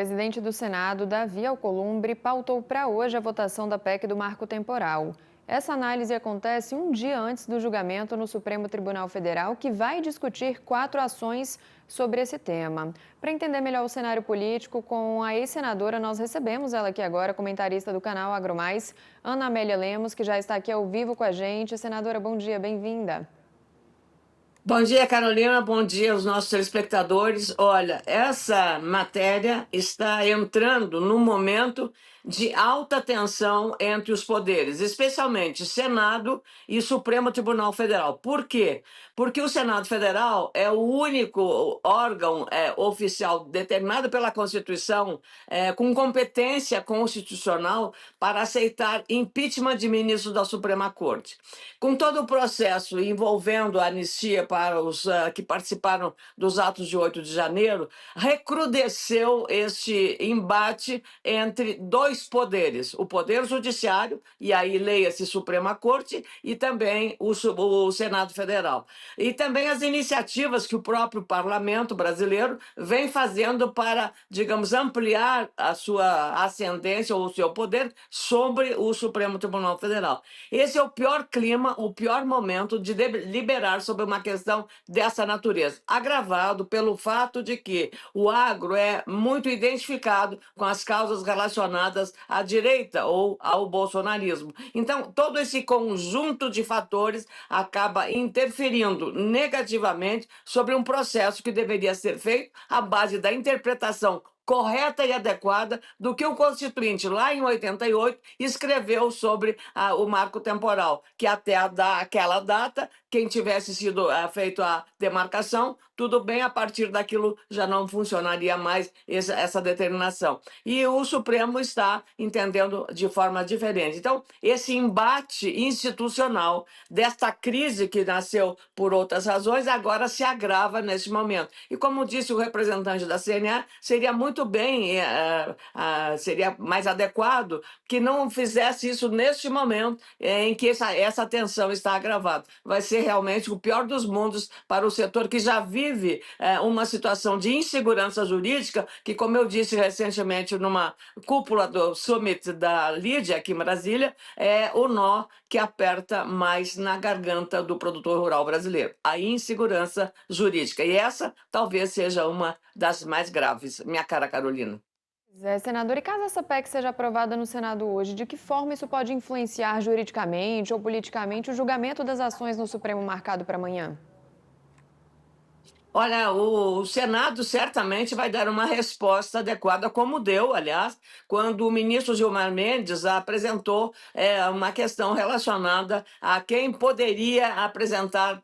presidente do Senado, Davi Alcolumbre, pautou para hoje a votação da PEC do Marco Temporal. Essa análise acontece um dia antes do julgamento no Supremo Tribunal Federal, que vai discutir 4 ações sobre esse tema. Para entender melhor o cenário político, com a ex-senadora, nós recebemos ela aqui agora, comentarista do canal AgroMais, Ana Amélia Lemos, que já está aqui ao vivo com a gente. Senadora, bom dia, bem-vinda. Bom dia, Carolina. Bom dia aos nossos telespectadores. Olha, essa matéria está entrando num momento de alta tensão entre os poderes, especialmente Senado e Supremo Tribunal Federal. Por quê? Porque o Senado Federal é o único órgão oficial determinado pela Constituição com competência constitucional para aceitar impeachment de ministros da Suprema Corte. Com todo o processo envolvendo a anistia para os que participaram dos atos de 8 de janeiro, recrudesceu este embate entre dois poderes, o Poder Judiciário, e aí leia-se Suprema Corte, e também o Senado Federal. E também as iniciativas que o próprio Parlamento brasileiro vem fazendo para, digamos, ampliar a sua ascendência ou o seu poder sobre o Supremo Tribunal Federal. Esse é o pior clima, o pior momento de deliberar sobre uma questão dessa natureza, agravado pelo fato de que o agro é muito identificado com as causas relacionadas à direita ou ao bolsonarismo. Então, todo esse conjunto de fatores acaba interferindo negativamente sobre um processo que deveria ser feito à base da interpretação correta e adequada do que o Constituinte, lá em 88, escreveu sobre o marco temporal, que até aquela data, quem tivesse sido feito a demarcação, tudo bem, a partir daquilo já não funcionaria mais essa determinação. E o Supremo está entendendo de forma diferente. Então, esse embate institucional desta crise que nasceu por outras razões, agora se agrava nesse momento. E como disse o representante da CNA, seria muito bem, seria mais adequado que não fizesse isso neste momento em que essa tensão está agravada. Vai ser realmente o pior dos mundos para o setor que já vive uma situação de insegurança jurídica, que, como eu disse recentemente numa cúpula do Summit da Lídia, aqui em Brasília, é o nó que aperta mais na garganta do produtor rural brasileiro, a insegurança jurídica. E essa talvez seja uma das mais graves, minha cara Carolina. Senador, e caso essa PEC seja aprovada no Senado hoje, de que forma isso pode influenciar juridicamente ou politicamente o julgamento das ações no Supremo marcado para amanhã? Olha, o Senado certamente vai dar uma resposta adequada, como deu, aliás, quando o ministro Gilmar Mendes apresentou uma questão relacionada a quem poderia apresentar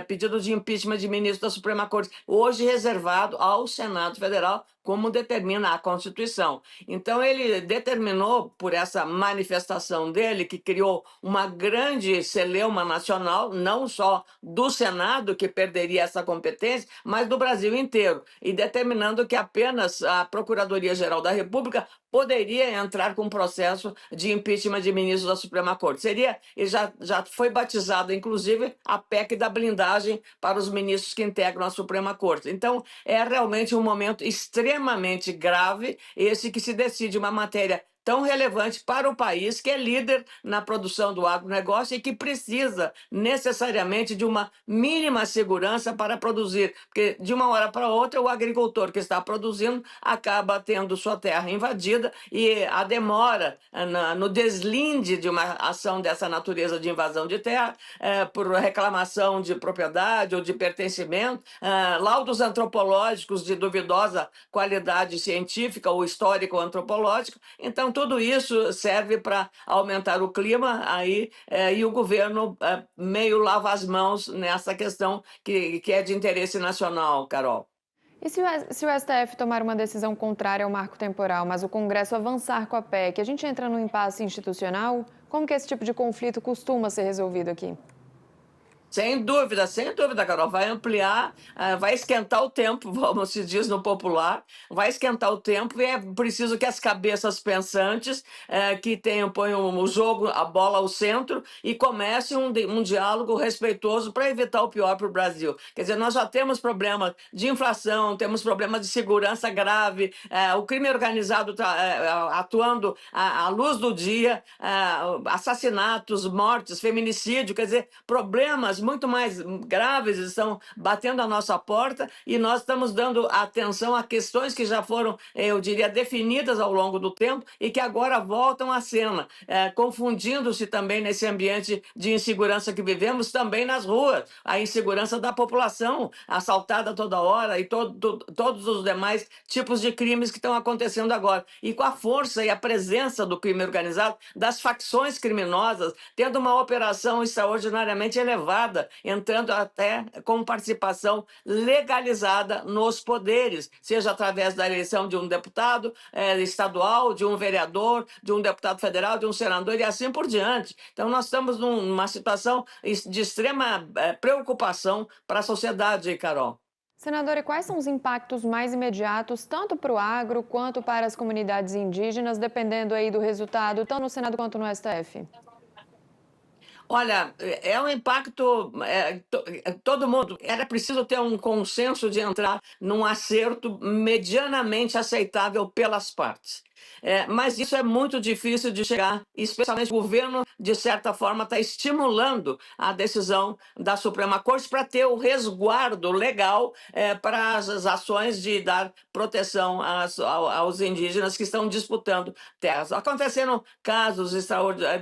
pedido de impeachment de ministro da Suprema Corte, hoje reservado ao Senado Federal, como determina a Constituição. Então, ele determinou, por essa manifestação dele, que criou uma grande celeuma nacional, não só do Senado, que perderia essa competência, mas do Brasil inteiro, e determinando que apenas a Procuradoria-Geral da República poderia entrar com processo de impeachment de ministros da Suprema Corte. E já foi batizado, inclusive, a PEC da blindagem para os ministros que integram a Suprema Corte. Então, é realmente um momento extremamente grave, esse que se decide uma matéria tão relevante para o país, que é líder na produção do agronegócio e que precisa necessariamente de uma mínima segurança para produzir, porque de uma hora para outra o agricultor que está produzindo acaba tendo sua terra invadida, e a demora no deslinde de uma ação dessa natureza de invasão de terra, por reclamação de propriedade ou de pertencimento, laudos antropológicos de duvidosa qualidade científica ou histórico-antropológica. Então, tudo isso serve para aumentar o clima aí, e o governo meio lava as mãos nessa questão que é de interesse nacional, Carol. E se o STF tomar uma decisão contrária ao marco temporal, mas o Congresso avançar com a PEC, a gente entra num impasse institucional? Como que esse tipo de conflito costuma ser resolvido aqui? Sem dúvida, Carol. Vai ampliar, vai esquentar o tempo, como se diz no popular, vai esquentar o tempo e é preciso que as cabeças pensantes, que tenham, ponham o jogo, a bola ao centro e comece um diálogo respeitoso para evitar o pior para o Brasil. Quer dizer, nós já temos problema de inflação, temos problema de segurança grave, o crime organizado tá, atuando à luz do dia, assassinatos, mortes, feminicídio, quer dizer, problemas muito mais graves estão batendo a nossa porta e nós estamos dando atenção a questões que já foram, eu diria, definidas ao longo do tempo e que agora voltam à cena, confundindo-se também nesse ambiente de insegurança que vivemos, também nas ruas, a insegurança da população assaltada toda hora e todos os demais tipos de crimes que estão acontecendo agora. E com a força e a presença do crime organizado, das facções criminosas, tendo uma operação extraordinariamente elevada, entrando até com participação legalizada nos poderes, seja através da eleição de um deputado estadual, de um vereador, de um deputado federal, de um senador e assim por diante. Então, nós estamos numa situação de extrema preocupação para a sociedade, Carol. Senadora, e quais são os impactos mais imediatos, tanto para o agro quanto para as comunidades indígenas, dependendo aí do resultado, tanto no Senado quanto no STF? Olha, é um impacto. Todo mundo. Era preciso ter um consenso de entrar num acerto medianamente aceitável pelas partes. Mas isso é muito difícil de chegar, especialmente o governo, de certa forma, está estimulando a decisão da Suprema Corte para ter o resguardo legal para as ações de dar proteção aos indígenas que estão disputando terras. Aconteceram casos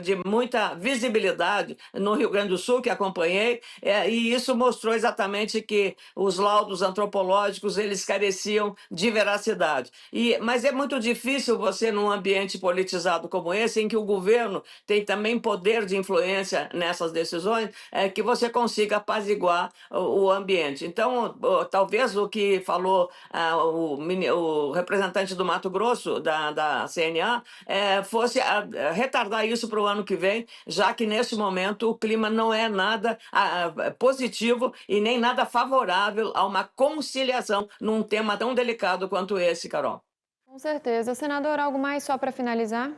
de muita visibilidade no Rio Grande do Sul, que acompanhei, e isso mostrou exatamente que os laudos antropológicos eles careciam de veracidade. Mas é muito difícil você, num ambiente politizado como esse, em que o governo tem também poder de influência nessas decisões, que você consiga apaziguar o ambiente. Então, talvez o que falou o representante do Mato Grosso, da CNA, fosse retardar isso para o ano que vem, já que nesse momento o clima não é nada positivo e nem nada favorável a uma conciliação num tema tão delicado quanto esse, Carol. Com certeza. Senador, algo mais só para finalizar?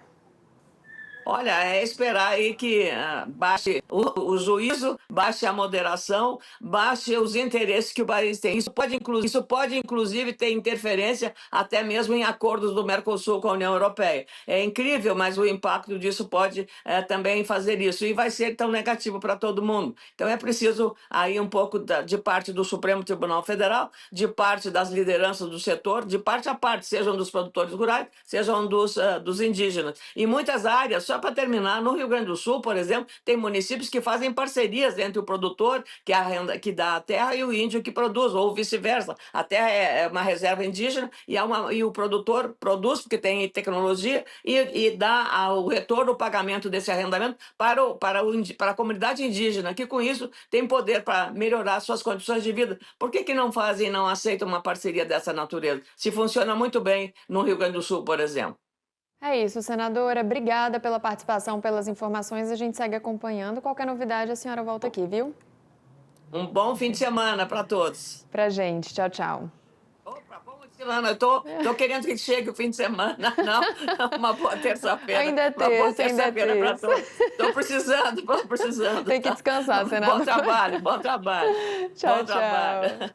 Olha, é esperar aí que baixe o juízo, baixe a moderação, baixe os interesses que o país tem. Isso pode, inclusive, ter interferência até mesmo em acordos do Mercosul com a União Europeia. É incrível, mas o impacto disso pode também fazer isso. E vai ser tão negativo para todo mundo. Então é preciso aí um pouco de parte do Supremo Tribunal Federal, de parte das lideranças do setor, de parte a parte, sejam dos produtores rurais, sejam dos indígenas. Em muitas áreas, só para terminar, no Rio Grande do Sul, por exemplo, tem municípios que fazem parcerias entre o produtor, que dá a terra, e o índio que produz, ou vice-versa. A terra é uma reserva indígena e o produtor produz, porque tem tecnologia, e dá o retorno, o pagamento desse arrendamento para a comunidade indígena, que com isso tem poder para melhorar suas condições de vida. Por que não fazem e não aceitam uma parceria dessa natureza? Se funciona muito bem no Rio Grande do Sul, por exemplo. É isso, senadora. Obrigada pela participação, pelas informações. A gente segue acompanhando. Qualquer novidade, a senhora volta aqui, viu? Um bom fim de semana para todos. Pra gente. Tchau, tchau. Opa, vamos, Silana. Eu tô querendo que chegue o fim de semana. Não, uma boa terça-feira. Ainda é terça, uma boa ainda é terça-feira para terça. todos. Estou precisando. Tem que descansar, senadora. Bom trabalho. Tchau, Bom tchau. trabalho.